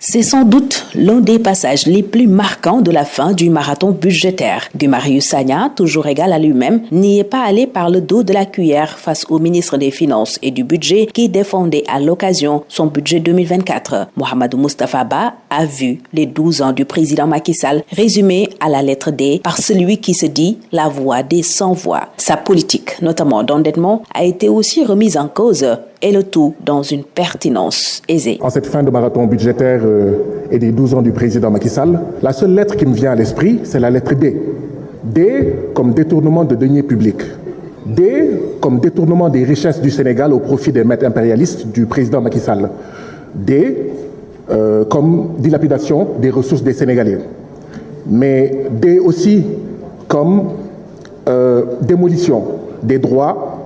C'est sans doute l'un des passages les plus marquants de la fin du marathon budgétaire. Guy Marius Sagna, toujours égal à lui-même, n'y est pas allé par le dos de la cuillère face au ministre des Finances et du Budget qui défendait à l'occasion son budget 2024. Mohamedou Moustapha Ba a vu les 12 ans du président Macky Sall résumés à la lettre D par celui qui se dit la voix des sans-voix. Sa politique, notamment d'endettement, a été aussi remise en cause et le tout dans une pertinence aisée. En cette fin de marathon budgétaire et des 12 ans du président Macky Sall, la seule lettre qui me vient à l'esprit, c'est la lettre D. D comme détournement de deniers publics. D comme détournement des richesses du Sénégal au profit des maîtres impérialistes du président Macky Sall. D comme dilapidation des ressources des Sénégalais. Mais D aussi comme démolition des droits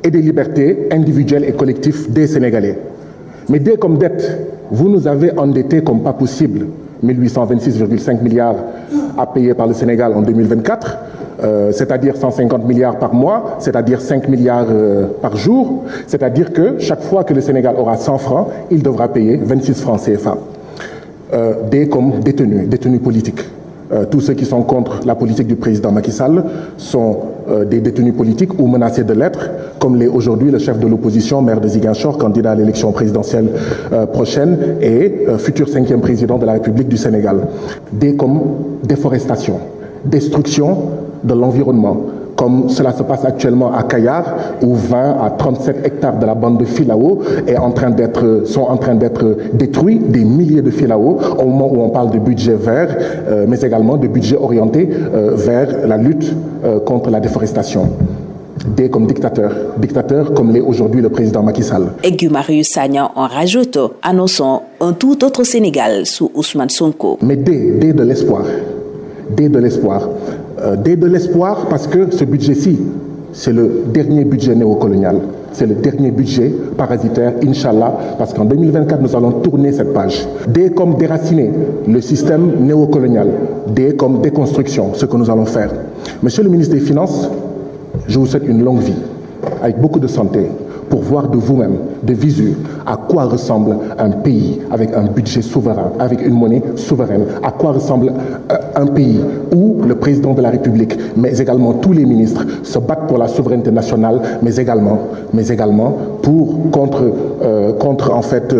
et des libertés individuelles et collectives des Sénégalais. Mais dès comme dette, vous nous avez endettés comme pas possible, 1826,5 milliards à payer par le Sénégal en 2024, c'est-à-dire 150 milliards par mois, c'est-à-dire 5 milliards par jour, c'est-à-dire que chaque fois que le Sénégal aura 100 francs, il devra payer 26 francs CFA. Dès comme détenus politiques. Tous ceux qui sont contre la politique du président Macky Sall sont des détenus politiques ou menacés de l'être, comme l'est aujourd'hui le chef de l'opposition, maire de Ziguinchor, candidat à l'élection présidentielle prochaine et futur 5e président de la République du Sénégal. Des comme déforestation, destruction de l'environnement, comme cela se passe actuellement à Kayar, où 20 à 37 hectares de la bande de filao sont en train d'être détruits, des milliers de filao, au moment où on parle de budget vert, mais également de budget orienté vers la lutte contre la déforestation. D comme dictateur comme l'est aujourd'hui le président Macky Sall. Et Guy Marius Sagna en rajoute, annonçant un tout autre Sénégal sous Ousmane Sonko. Mais D de l'espoir. D de l'espoir. D de l'espoir parce que ce budget-ci, c'est le dernier budget néocolonial. C'est le dernier budget parasitaire, Inch'Allah, parce qu'en 2024, nous allons tourner cette page. D comme déraciner le système néocolonial. D comme déconstruction, ce que nous allons faire. Monsieur le ministre des Finances, je vous souhaite une longue vie, avec beaucoup de santé, pour voir de vous-même, de visu, à quoi ressemble un pays avec un budget souverain, avec une monnaie souveraine, à quoi ressemble un pays où le président de la République, mais également tous les ministres se battent pour la souveraineté nationale, mais également contre en fait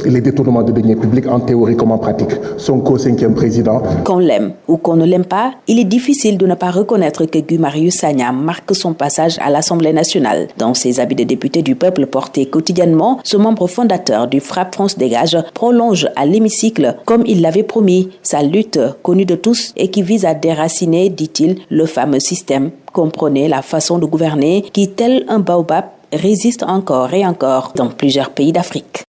les détournements de deniers publics en théorie comme en pratique. Sonko, 5e président. Qu'on l'aime ou qu'on ne l'aime pas, il est difficile de ne pas reconnaître que Guy Marius Sagna marque son passage à l'Assemblée nationale. Dans ses habits de député du peuple portés quotidiennement, ce membre fondateur du FRAPP France Dégage prolonge à l'hémicycle, comme il l'avait promis, sa lutte connue de tous et qui vise à déraciner, dit-il, le fameux système. Comprenez la façon de gouverner qui, tel un baobab, résiste encore et encore dans plusieurs pays d'Afrique.